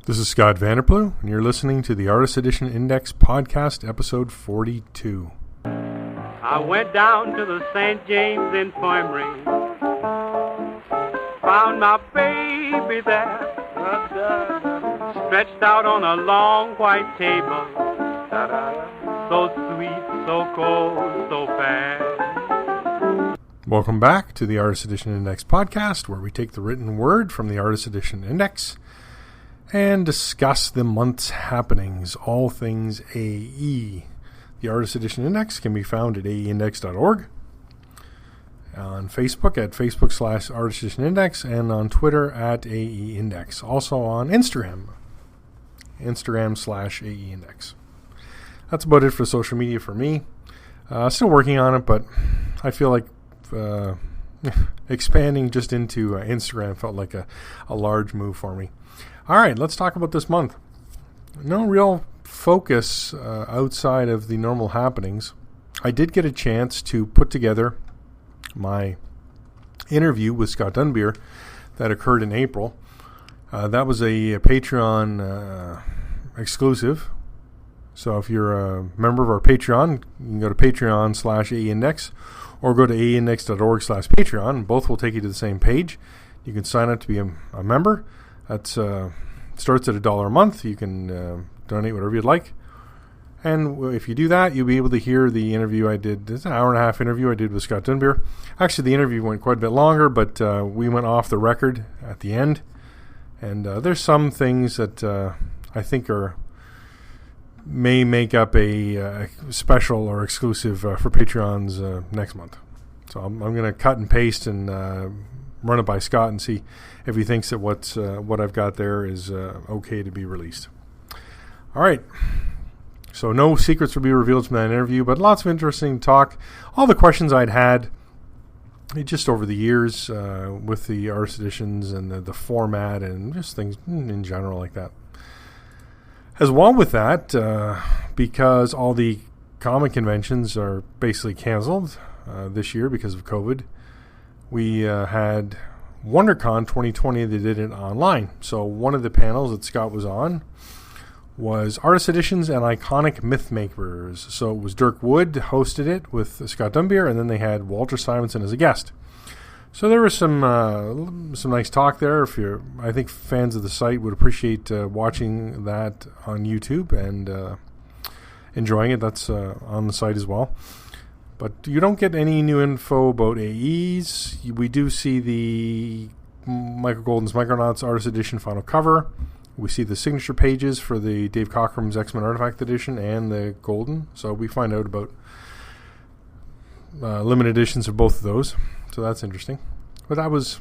This is Scott Vanderplu, and you're listening to the Artist Edition Index Podcast, episode 42. I went down to the St. James Infirmary, found my baby there, stretched out on a long white table, so sweet, so cold, so fast. Welcome back to the Artist Edition Index Podcast, where we take the written word from the Artist Edition Index and discuss the month's happenings, all things AE. The Artist Edition Index can be found at aeindex.org, on Facebook at Facebook/Artist Edition Index, and on Twitter at AEindex. Also on Instagram /AEindex. That's about it for social media for me. Still working on it, but I feel like expanding just into Instagram felt like a large move for me. All right, let's talk about this month. No real focus outside of the normal happenings. I did get a chance to put together my interview with Scott Dunbier that occurred in April. That was a Patreon exclusive. So if you're a member of our Patreon, you can go to Patreon/AEindex or go to aeindex.org/Patreon. Both will take you to the same page. You can sign up to be a member. That starts at $1 a month. You can donate whatever you'd like. And if you do that, you'll be able to hear the interview I did. It's an hour-and-a-half interview I did with Scott Dunbier. Actually, the interview went quite a bit longer, but we went off the record at the end. And there's some things that I think may make up a special or exclusive for Patreons next month. So I'm going to cut and paste and run it by Scott and see if he thinks that what I've got there is okay to be released. All right. So no secrets will be revealed from that interview, but lots of interesting talk. All the questions I'd had just over the years with the Artist Editions and the format and just things in general like that. As well with that, because all the comic conventions are basically canceled this year because of COVID, we had WonderCon 2020. They did it online. So one of the panels that Scott was on was Artist Editions and Iconic Myth Makers. So it was Dirk Wood hosted it with Scott Dunbier, and then they had Walter Simonson as a guest. So there was some nice talk there. I think fans of the site would appreciate watching that on YouTube and enjoying it. That's on the site as well. But you don't get any new info about AEs. We do see the Michael Golden's Micronauts Artist Edition final cover. We see the signature pages for the Dave Cockrum's X-Men Artifact Edition and the Golden. So we find out about limited editions of both of those. So that's interesting. But that was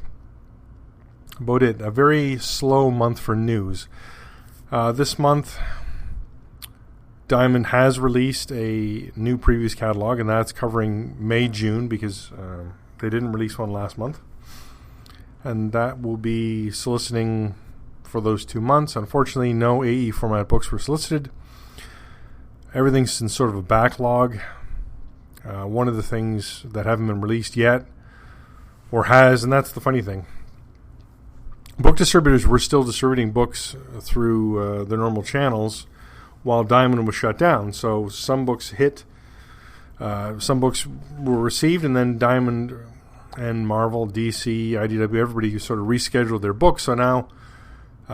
about it. A very slow month for news. This month, Diamond has released a new previews catalog, and that's covering May, June, because they didn't release one last month. And that will be soliciting for those 2 months. Unfortunately, no AE format books were solicited. Everything's in sort of a backlog. One of the things that haven't been released yet, or has, and that's the funny thing, book distributors were still distributing books through their normal channels while Diamond was shut down. So some books hit, some books were received, and then Diamond and Marvel, DC, IDW, everybody sort of rescheduled their books. So now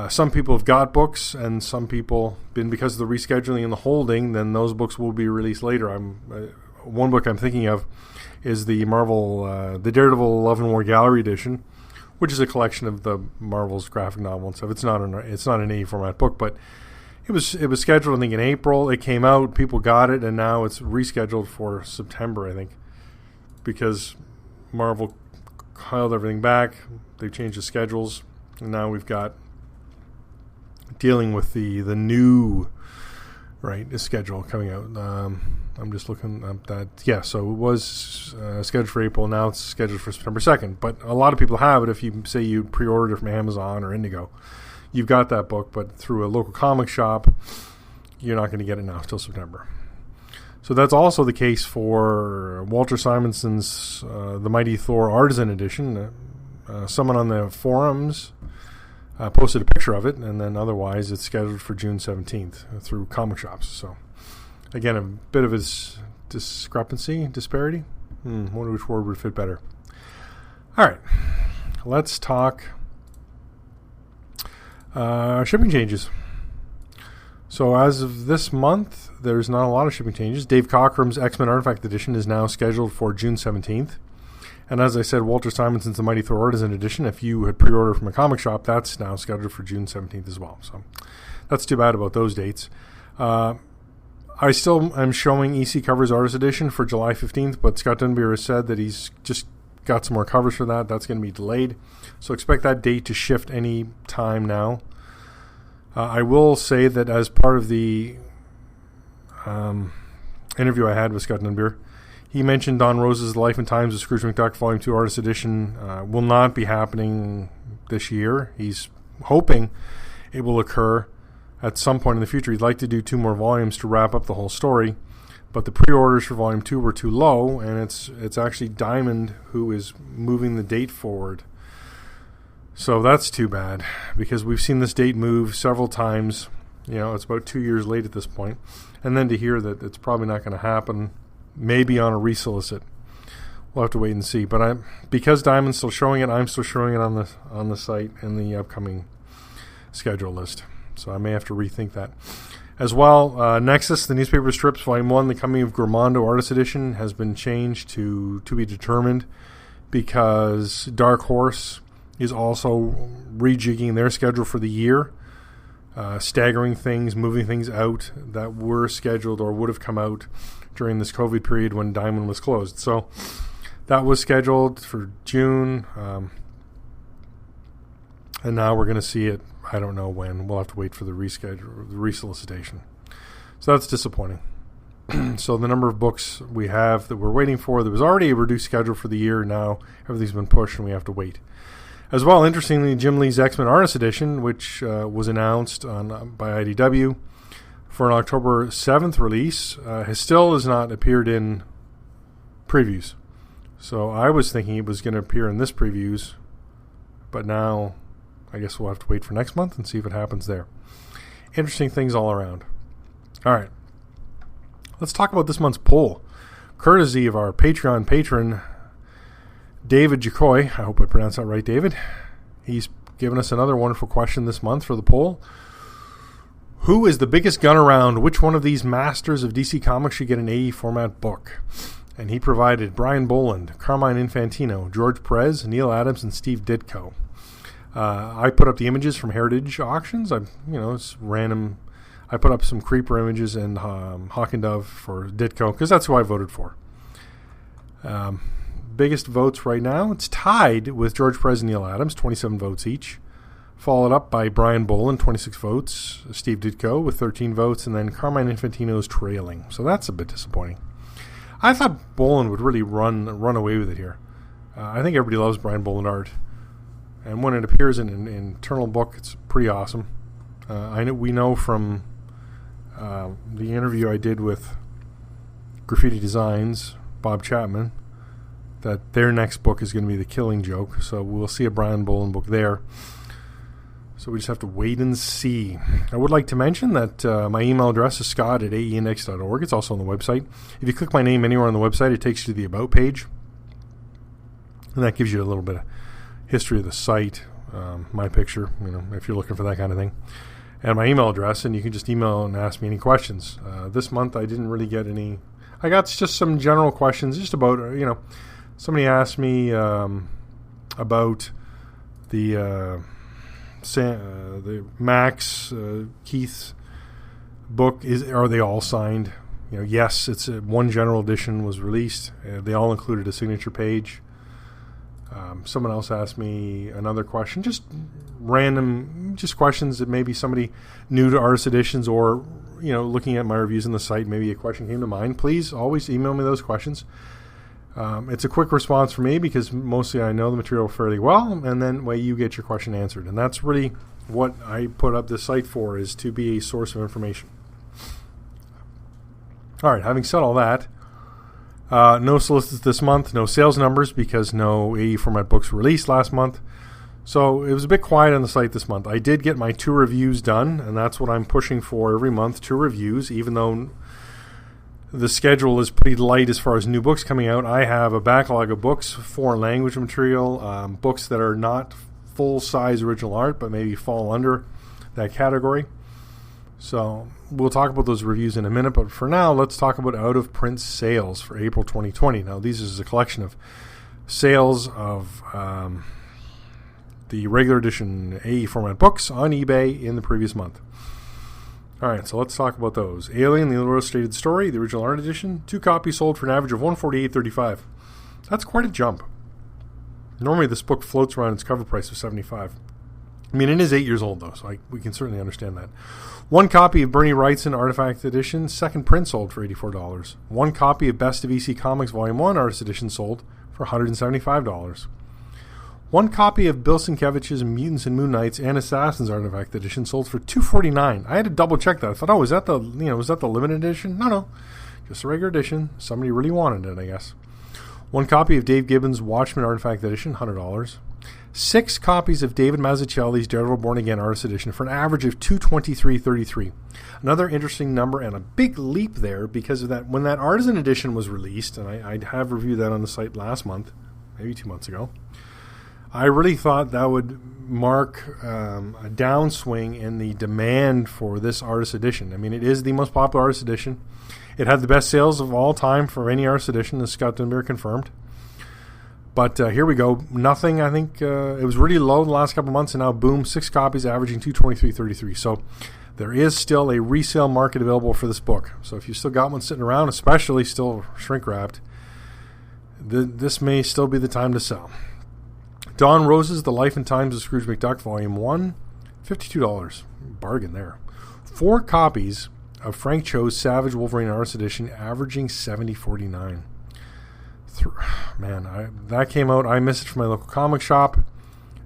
some people have got books, and some people, because of the rescheduling and the holding, then those books will be released later. One book I'm thinking of is the the Daredevil Love and War Gallery Edition, which is a collection of the Marvel's graphic novel and stuff. It's not an A format book, but it was scheduled, I think, in April. It came out, people got it, and now it's rescheduled for September, I think, because Marvel held everything back. They've changed the schedules, and now we've got dealing with the new schedule coming out. I'm just looking at that. Yeah, so it was scheduled for April. Now it's scheduled for September 2nd. But a lot of people have it. If you say you pre-ordered it from Amazon or Indigo, you've got that book, but through a local comic shop, you're not going to get it now until September. So that's also the case for Walter Simonson's The Mighty Thor Artisan Edition. Someone on the forums Posted a picture of it, and then otherwise it's scheduled for June 17th through comic shops. So, again, a bit of a disparity. Wonder which word would fit better. All right, let's talk shipping changes. So as of this month, there's not a lot of shipping changes. Dave Cockrum's X-Men Artifact Edition is now scheduled for June 17th. And as I said, Walter Simonson's The Mighty Thor Artisan Edition, if you had pre-ordered from a comic shop, that's now scheduled for June 17th as well. So that's too bad about those dates. I still am showing EC Covers Artist Edition for July 15th, but Scott Dunbier has said that he's just got some more covers for that. That's going to be delayed. So expect that date to shift any time now. I will say that as part of the interview I had with Scott Dunbier, he mentioned Don Rose's Life and Times of Scrooge McDuck Volume 2 Artist Edition will not be happening this year. He's hoping it will occur at some point in the future. He'd like to do 2 more volumes to wrap up the whole story, but the pre-orders for Volume 2 were too low, and it's actually Diamond who is moving the date forward. So that's too bad, because we've seen this date move several times. It's about 2 years late at this point. And then to hear that it's probably not going to happen, maybe on a resolicit. We'll have to wait and see. But because Diamond's still showing it, I'm still showing it on the site in the upcoming schedule list. So I may have to rethink that. As well, Nexus, the newspaper strips, Volume 1, The Coming of Grimmondo Artist Edition, has been changed to be determined, because Dark Horse is also rejigging their schedule for the year, staggering things, moving things out that were scheduled or would have come out during this COVID period when Diamond was closed. So that was scheduled for June, and now we're going to see it, I don't know when. We'll have to wait for the resolicitation. So that's disappointing. So the number of books we have that we're waiting for, there was already a reduced schedule for the year. Now everything's been pushed and we have to wait. As well, interestingly, Jim Lee's X-Men Artist Edition, which was announced by IDW for an October 7th release, still has not appeared in previews. So I was thinking it was going to appear in this previews, but now I guess we'll have to wait for next month and see if it happens there. Interesting things all around. All right. Let's talk about this month's poll, courtesy of our Patreon patron, David Jacoy. I hope I pronounced that right, David. He's given us another wonderful question this month for the poll. Who is the biggest gun around? Which one of these masters of DC Comics should get an AE format book? And he provided Brian Boland, Carmine Infantino, George Perez, Neil Adams, and Steve Ditko. I put up the images from Heritage Auctions. It's random. I put up some Creeper images and Hawk and Dove for Ditko, because that's who I voted for. Biggest votes right now, it's tied with George Perez and Neil Adams, 27 votes each. Followed up by Brian Boland, 26 votes. Steve Ditko with 13 votes. And then Carmine Infantino's trailing. So that's a bit disappointing. I thought Boland would really run away with it here. I think everybody loves Brian Boland art. And when it appears in an internal book, it's pretty awesome. We know from the interview I did with Graffiti Designs, Bob Chapman, that their next book is going to be The Killing Joke. So we'll see a Brian Boland book there. So we just have to wait and see. I would like to mention that my email address is scott@aeindex.org. It's also on the website. If you click my name anywhere on the website, it takes you to the About page. And that gives you a little bit of history of the site, my picture, if you're looking for that kind of thing. And my email address, and you can just email and ask me any questions. This month I didn't really get any. I got just some general questions, just about, somebody asked me about the Max Keith's book. Are they all signed? Yes, it's one general edition was released. They all included a signature page. Someone else asked me another question, just random, just questions that maybe somebody new to artist editions or, looking at my reviews on the site, maybe a question came to mind. Please always email me those questions. It's a quick response for me because mostly I know the material fairly well, and then way you get your question answered. And that's really what I put up this site for, is to be a source of information. All right, having said all that, no solicits this month, no sales numbers because no AE format books were released last month. So it was a bit quiet on the site this month. I did get my 2 reviews done, and that's what I'm pushing for every month, 2 reviews, even though the schedule is pretty light as far as new books coming out. I have a backlog of books, foreign language material, books that are not full-size original art, but maybe fall under that category. So we'll talk about those reviews in a minute, but for now, let's talk about out-of-print sales for April 2020. Now, these is a collection of sales of the regular edition AE format books on eBay in the previous month. All right, so let's talk about those. Alien, the Illustrated Story, the original art edition, 2 copies sold for an average of $148.35. That's quite a jump. Normally, this book floats around its cover price of $75. I mean, it is 8 years old, though, so we can certainly understand that. 1 copy of Bernie Wrightson Artifact Edition, second print sold for $84. 1 copy of Best of EC Comics Volume 1 Artist Edition sold for $175. 1 copy of Bill Sienkiewicz's Mutants and Moon Knights and Assassins Artifact Edition sold for $249. I had to double check that. I thought, was that the limited edition? No, just a regular edition. Somebody really wanted it, I guess. 1 copy of Dave Gibbons' Watchmen Artifact Edition, $100. 6 copies of David Mazzucchelli's Daredevil Born Again Artist Edition for an average of $223.33. Another interesting number and a big leap there because of that. When that Artisan Edition was released, and I have reviewed that on the site last month, maybe 2 months ago, I really thought that would mark a downswing in the demand for this artist edition. I mean, it is the most popular artist edition. It had the best sales of all time for any artist edition, as Scott Dunbar confirmed. But here we go. Nothing, I think, it was really low the last couple of months, and now boom, 6 copies averaging $223.33. So there is still a resale market available for this book. So if you still got one sitting around, especially still shrink-wrapped, this may still be the time to sell. Don Rose's The Life and Times of Scrooge McDuck, Volume 1, $52. Bargain there. 4 copies of Frank Cho's Savage Wolverine Artist Edition, averaging $70.49. Man, that came out. I missed it from my local comic shop,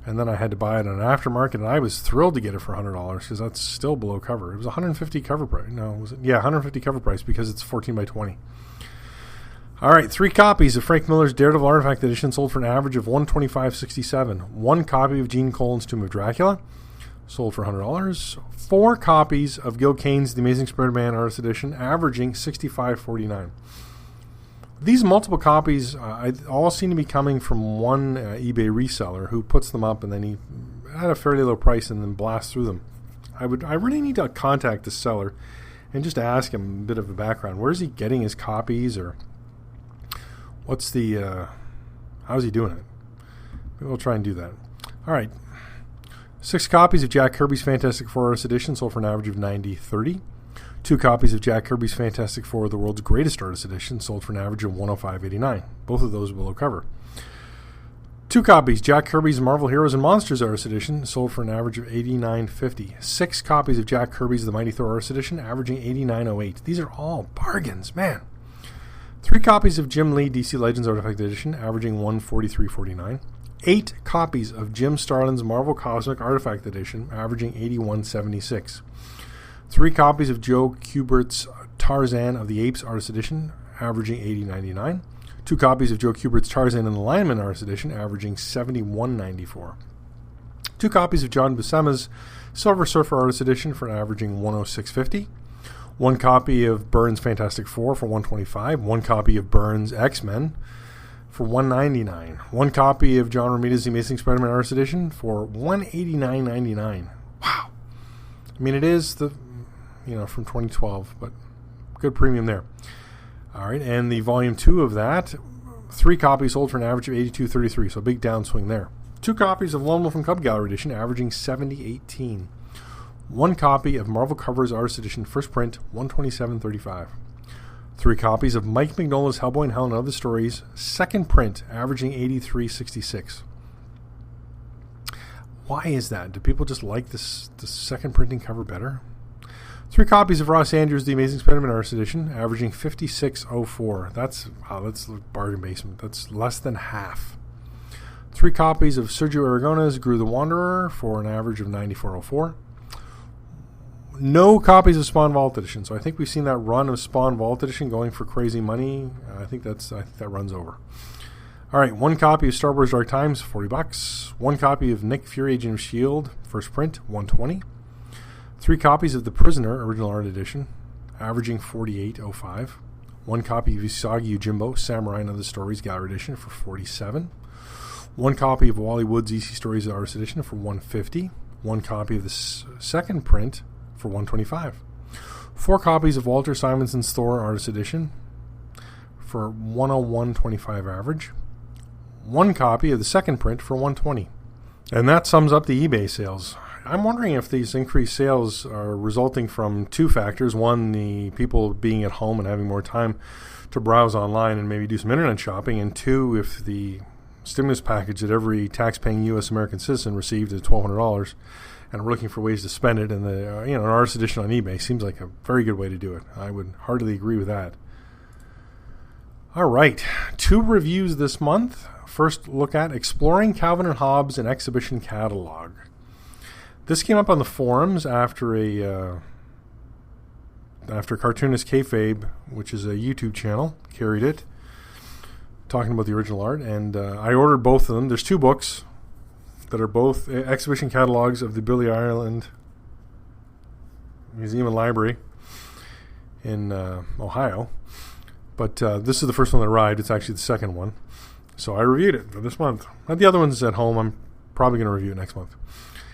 and then I had to buy it on an aftermarket, and I was thrilled to get it for $100 because that's still below cover. It was $150 cover price. No, was it? Yeah, $150 cover price because it's 14 by 20. All right, 3 copies of Frank Miller's Daredevil Artifact Edition sold for an average of $125.67. 1 copy of Gene Colan's Tomb of Dracula sold for $100. 4 copies of Gil Kane's The Amazing Spider-Man Artist Edition, averaging $65.49. These multiple copies all seem to be coming from one eBay reseller who puts them up and then he at a fairly low price and then blasts through them. I really need to contact the seller and just ask him a bit of a background. Where is he getting his copies, or what's the how's he doing it? Maybe we'll try and do that. All right. 6 copies of Jack Kirby's Fantastic Four Artist Edition sold for an average of $90.30. 2 copies of Jack Kirby's Fantastic Four, the World's Greatest Artist Edition, sold for an average of $105.89. Both of those below cover. 2 copies, Jack Kirby's Marvel Heroes and Monsters Artist Edition, sold for an average of $89.50. 6 copies of Jack Kirby's The Mighty Thor Artist Edition, averaging $89.08. These are all bargains, man. 3 copies of Jim Lee DC Legends Artifact Edition, averaging $143.49. 8 copies of Jim Starlin's Marvel Cosmic Artifact Edition, averaging $81.76. 3 copies of Joe Kubert's Tarzan of the Apes Artist Edition, averaging $80.99. 2 copies of Joe Kubert's Tarzan and the Lineman Artist Edition, averaging $71.94. 2 copies of John Buscema's Silver Surfer Artist Edition for averaging $106.50. 1 copy of Byrne's Fantastic Four for $125. 1 copy of Byrne's X-Men for $199. 1 copy of John Romita's The Amazing Spider-Man Artist Edition for $189.99. Wow. I mean, it is from 2012, but good premium there. All right, and the volume 2 of that, 3 copies sold for an average of $82.33, so a big downswing there. 2 copies of Lone Wolf and Cub Gallery Edition, averaging $70.18. 1 copy of Marvel Covers Artist Edition First Print, $127.35. 3 copies of Mike Mignola's Hellboy and Hell and Other Stories, Second Print, averaging $83.66. Why is that? Do people just like the second printing cover better? 3 copies of Ross Andrews' The Amazing Spider-Man Artist Edition, averaging $56.04. That's bargain basement. That's less than half. 3 copies of Sergio Aragona's Gru the Wanderer for an average of $94.04. No copies of Spawn Vault Edition. So I think we've seen that run of Spawn Vault Edition going for crazy money. I think that runs over. All right, 1 copy of Star Wars Dark Times, $40. 1 copy of Nick Fury, Agent of S.H.I.E.L.D., first print, $120. 3 copies of The Prisoner, original art edition, averaging $48.05. 1 copy of Usagi Yojimbo, Samurai and Other Stories, gallery edition, for $47. 1 copy of Wally Wood's EC Stories, artist edition, for $150. 1 copy of the second print, for $125. 4 copies of Walter Simonson's Thor, artist edition, for $101.25 average. 1 copy of the second print for $120. And that sums up the eBay sales. I'm wondering if these increased sales are resulting from 2 factors. 1, the people being at home and having more time to browse online and maybe do some internet shopping. And 2, if the stimulus package that every tax-paying U.S. American citizen received is $1,200 and we're looking for ways to spend it, and an artist edition on eBay seems like a very good way to do it. I would heartily agree with that. All right, 2 reviews this month. First, look at Exploring Calvin and Hobbes, an exhibition catalog. This came up on the forums after Cartoonist Kayfabe, which is a YouTube channel, carried it, talking about the original art, and I ordered both of them. There's 2 books that are both exhibition catalogs of the Billy Ireland Museum and Library in Ohio. But this is the first one that arrived. It's actually the second one. So I reviewed it for this month. The other one's at home. I'm probably going to review it next month.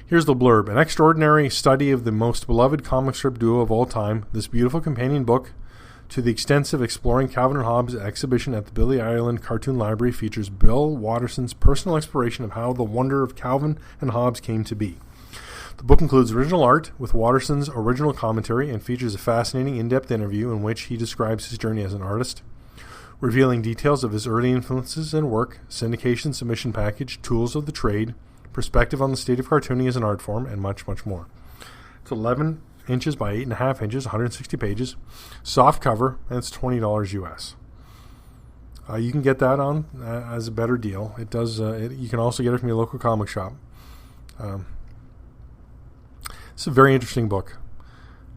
Here's the blurb. An extraordinary study of the most beloved comic strip duo of all time, this beautiful companion book to the extensive Exploring Calvin and Hobbes exhibition at the Billy Ireland Cartoon Library features Bill Watterson's personal exploration of how the wonder of Calvin and Hobbes came to be. The book includes original art with Watterson's original commentary and features a fascinating in-depth interview in which he describes his journey as an artist, revealing details of his early influences and work, syndication submission package, tools of the trade, perspective on the state of cartooning as an art form, and much, much more. It's 11 inches by 8.5 inches, 160 pages, soft cover, and it's $20 US. You can get that on as a better deal. It does. You can also get it from your local comic shop. It's a very interesting book.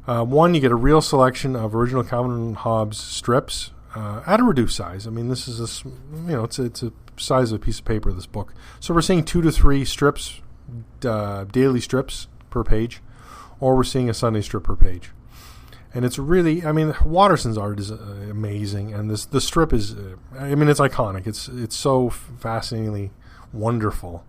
1, you get a real selection of original Calvin and Hobbes strips at a reduced size. I mean, this is it's a size of a piece of paper, this book. So we're seeing 2 to 3 strips, daily strips per page, or we're seeing a Sunday strip per page. And it's really, Watterson's art is amazing, and the strip is, it's iconic. It's so fascinatingly wonderful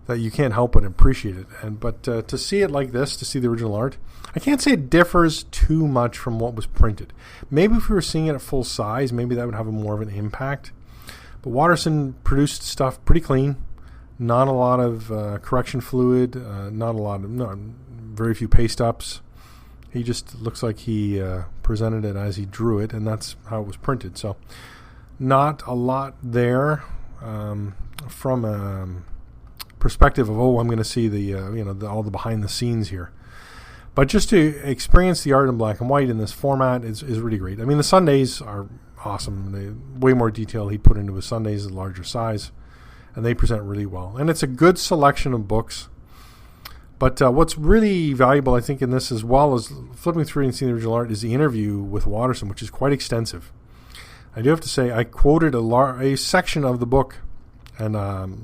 that you can't help but appreciate it. But to see it like this, to see the original art, I can't say it differs too much from what was printed. Maybe if we were seeing it at full size, maybe that would have more of an impact. But Watterson produced stuff pretty clean, not a lot of correction fluid, very few paste ups. He just looks like he presented it as he drew it, and that's how it was printed. So not a lot there from a perspective of, I'm going to see all the behind the scenes here. But just to experience the art in black and white in this format is really great. The Sundays are awesome. Way more detail he put into his Sundays, a larger size, and they present really well. And it's a good selection of books. But what's really valuable, I think, in this, as well as flipping through and seeing the original art, is the interview with Watterson, which is quite extensive. I do have to say, I quoted a section of the book, and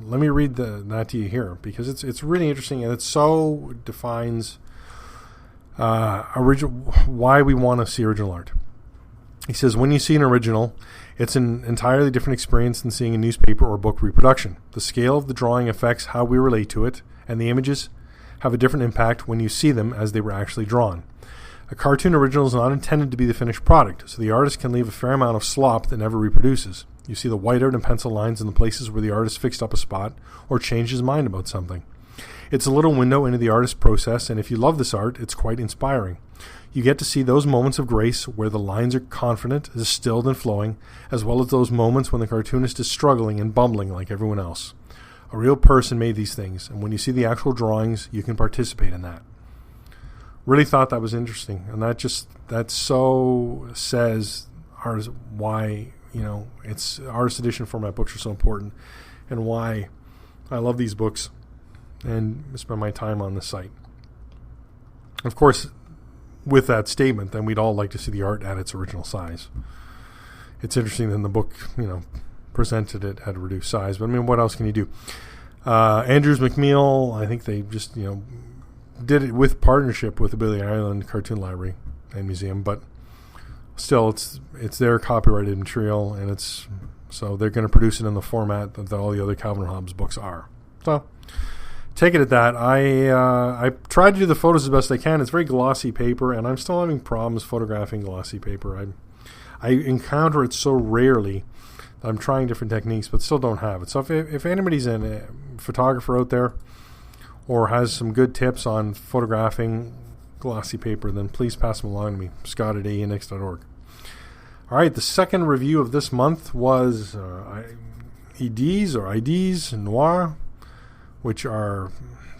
let me read that to you here, because it's really interesting, and it so defines why we want to see original art. He says, when you see an original, it's an entirely different experience than seeing a newspaper or book reproduction. The scale of the drawing affects how we relate to it, and the images have a different impact when you see them as they were actually drawn. A cartoon original is not intended to be the finished product, so the artist can leave a fair amount of slop that never reproduces. You see the whiteout and pencil lines in the places where the artist fixed up a spot or changed his mind about something. It's a little window into the artist's process, and if you love this art, it's quite inspiring. You get to see those moments of grace where the lines are confident, distilled, and flowing, as well as those moments when the cartoonist is struggling and bumbling like everyone else. A real person made these things, and when you see the actual drawings, you can participate in that. Really thought that was interesting, and that so says why it's artist edition format books are so important, and why I love these books and spend my time on the site. Of course, with that statement, then we'd all like to see the art at its original size. It's interesting that the book, presented it at a reduced size. But I mean, what else can you do? Andrews McMeel, I think they just did it with partnership with the Billy Island Cartoon Library and Museum, but still, it's their copyrighted material, and so they're going to produce it in the format that all the other Calvin and Hobbes books are. So take it at that. I tried to do the photos as best I can. It's very glossy paper, and I'm still having problems photographing glossy paper. I encounter it so rarely that I'm trying different techniques, but still don't have it. So if anybody's a photographer out there or has some good tips on photographing glossy paper, then please pass them along to me, scott@aenix.org. All right, the second review of this month was IDs Noir, which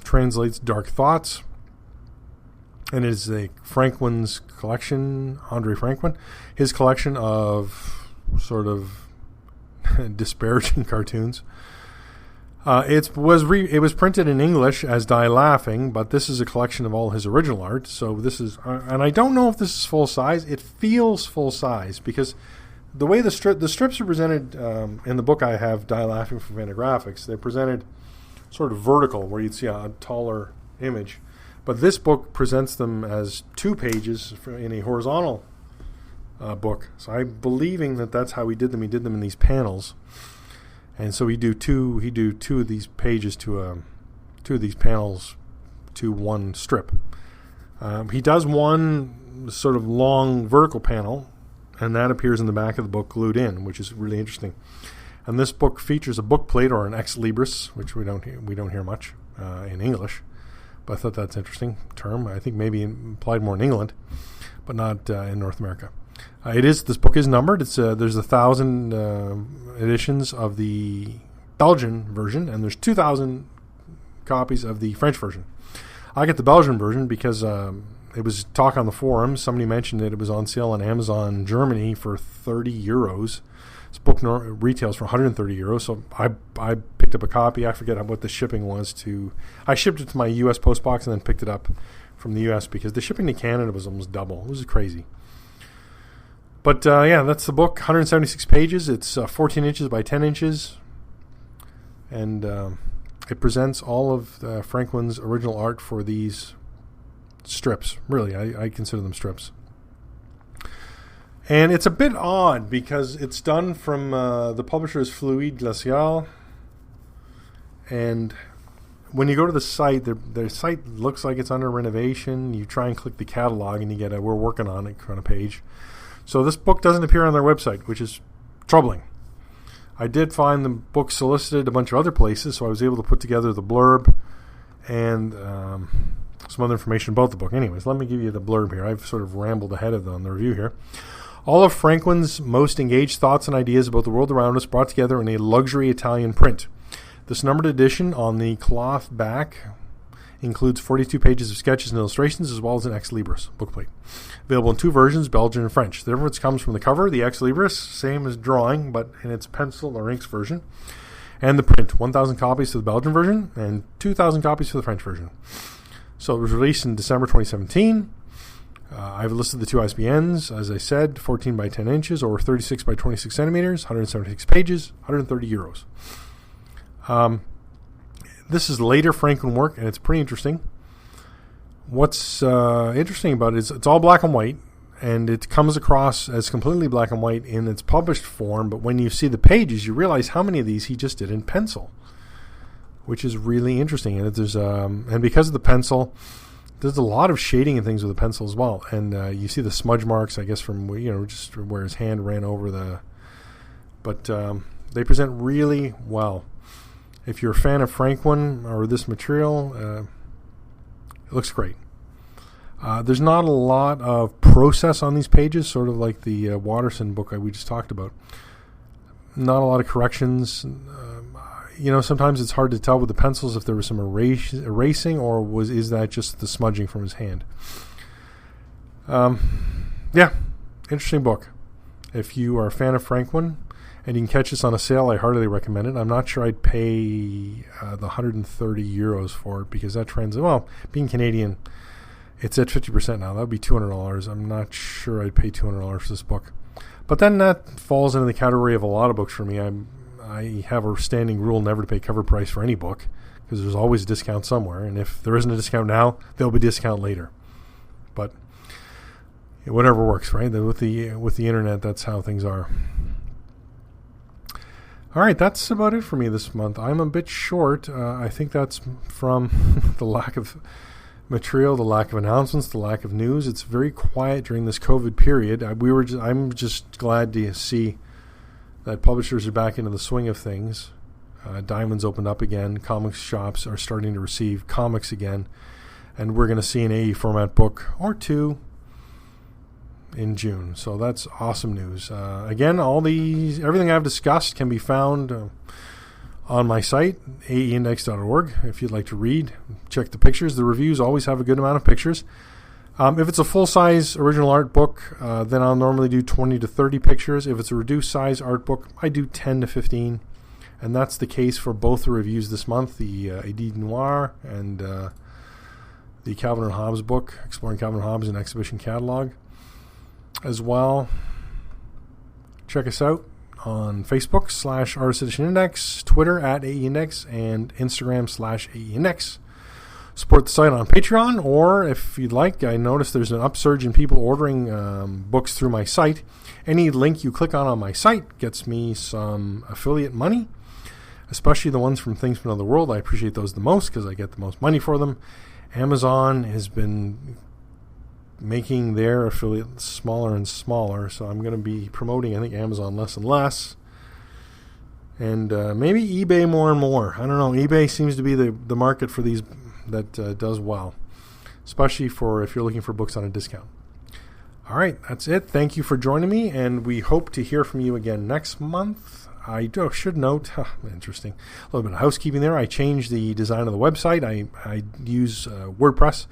translates Dark Thoughts, and it is Franquin's collection, Andre Franquin, his collection of sort of disparaging cartoons. It was printed in English as Die Laughing, but this is a collection of all his original art. So this is, and I don't know if this is full size. It feels full size because the way the strips are presented in the book I have, Die Laughing from Fantagraphics, they're presented sort of vertical, where you'd see a taller image. But this book presents them as 2 pages in a horizontal book. So I'm believing that that's how he did them. He did them in these panels. And so he do two of these pages to 2 of these panels to 1 strip. He does one sort of long vertical panel, and that appears in the back of the book glued in, which is really interesting. And this book features a book plate or an ex libris, which we don't hear much in English, but I thought that's an interesting term. I think maybe applied more in England, but not in North America. This book is numbered. There's 1,000 editions of the Belgian version, and there's 2,000 copies of the French version. I get the Belgian version because it was talk on the forums. Somebody mentioned that it was on sale on Amazon Germany for €30. This book retails for €130, so I picked up a copy. I forget what the shipping was I shipped it to my U.S. post box and then picked it up from the U.S. because the shipping to Canada was almost double. It was crazy. But that's the book, 176 pages. It's 14 inches by 10 inches. And it presents all of Franquin's original art for these strips. Really, I consider them strips. And it's a bit odd because it's done from the publisher's Fluide Glacial. And when you go to the site, their site looks like it's under renovation. You try and click the catalog and you get a "We're working on it" kind of page. So this book doesn't appear on their website, which is troubling. I did find the book solicited a bunch of other places, so I was able to put together the blurb and some other information about the book. Anyways, let me give you the blurb here. I've sort of rambled ahead of on the review here. All of Franquin's most engaged thoughts and ideas about the world around us brought together in a luxury Italian print. This numbered edition on the cloth back includes 42 pages of sketches and illustrations, as well as an ex libris bookplate. Available in 2 versions, Belgian and French. The difference comes from the cover, the ex libris, same as drawing, but in its pencil or inks version, and the print. 1,000 copies for the Belgian version and 2,000 copies for the French version. So it was released in December 2017. I've listed the 2 ISBNs, as I said, 14 by 10 inches or 36 by 26 centimeters, 176 pages, €130. This is later Franquin work, and it's pretty interesting. What's interesting about it is it's all black and white, and it comes across as completely black and white in its published form, but when you see the pages, you realize how many of these he just did in pencil, which is really interesting. And there's and because of the pencil, there's a lot of shading and things with the pencil as well. And you see the smudge marks, I guess, from just where his hand ran over the. But they present really well. If you're a fan of Franquin or this material, it looks great. There's not a lot of process on these pages, sort of like the Watterson book we just talked about. Not a lot of corrections. Sometimes it's hard to tell with the pencils if there was some erasing or is that just the smudging from his hand. Interesting book. If you are a fan of Franquin and you can catch this on a sale, I heartily recommend it. I'm not sure I'd pay the €130 for it because that being Canadian, it's at 50% now. That would be $200. I'm not sure I'd pay $200 for this book. But then that falls into the category of a lot of books for me. I have a standing rule never to pay cover price for any book, because there's always a discount somewhere, and if there isn't a discount now, there'll be a discount later. But whatever works, right? With the internet, that's how things are. All right, that's about it for me this month. I'm a bit short. I think that's from the lack of material, the lack of announcements, the lack of news. It's very quiet during this COVID period. I'm just glad to see that publishers are back into the swing of things. Diamond's opened up again. Comics shops are starting to receive comics again, and we're going to see an AE format book or two in June. So that's awesome news. Again, everything I've discussed can be found on my site, aeindex.org. If you'd like to read, check the pictures. The reviews always have a good amount of pictures. If it's a full-size original art book, then I'll normally do 20 to 30 pictures. If it's a reduced-size art book, I do 10 to 15. And that's the case for both the reviews this month, the Edith Noir and the Calvin and Hobbes book, Exploring Calvin and Hobbes in Exhibition Catalog. As well, check us out on Facebook /Artist Edition Index, Twitter @AEindex, and Instagram /AEindex. Support the site on Patreon, or if you'd like, I noticed there's an upsurge in people ordering books through my site. Any link you click on my site gets me some affiliate money, especially the ones from Things from Another World. I appreciate those the most because I get the most money for them. Amazon has been making their affiliates smaller and smaller, so I'm going to be promoting, I think, Amazon less and less, and maybe eBay more and more. I don't know. eBay seems to be the market for these that does well, especially if you're looking for books on a discount. All right, that's it. Thank you for joining me, and we hope to hear from you again next month. I should note, interesting, a little bit of housekeeping there. I changed the design of the website. I use WordPress.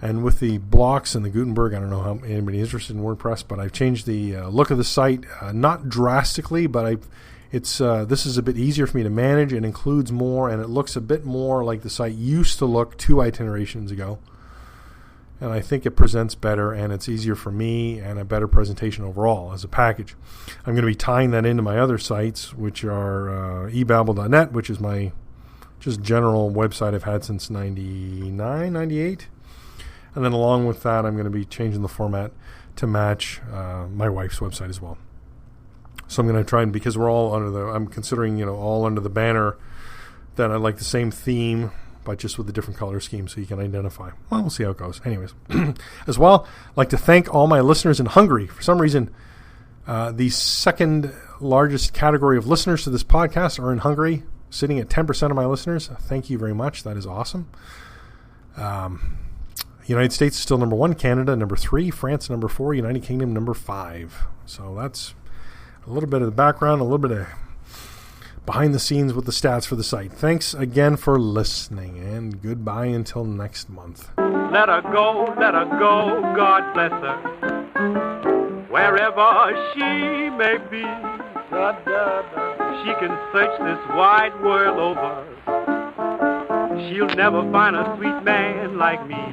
And with the blocks and the Gutenberg, I don't know how anybody is interested in WordPress, but I've changed the look of the site, not drastically, but this is a bit easier for me to manage. It includes more, and it looks a bit more like the site used to look 2 itinerations ago. And I think it presents better, and it's easier for me, and a better presentation overall as a package. I'm going to be tying that into my other sites, which are ebabble.net, which is my just general website I've had since 99, 98. And then along with that, I'm going to be changing the format to match my wife's website as well. So I'm going to try, and because we're all I'm considering, all under the banner that I like the same theme, but just with a different color scheme so you can identify. Well, we'll see how it goes. Anyways, as well, I'd like to thank all my listeners in Hungary. For some reason, the second largest category of listeners to this podcast are in Hungary, sitting at 10% of my listeners. Thank you very much. That is awesome. United States is still number 1, Canada number 3, France number 4, United Kingdom number 5. So that's a little bit of the background, a little bit of behind the scenes with the stats for the site. Thanks again for listening, and goodbye until next month. Let her go, God bless her. Wherever she may be, she can search this wide world over. She'll never find a sweet man like me.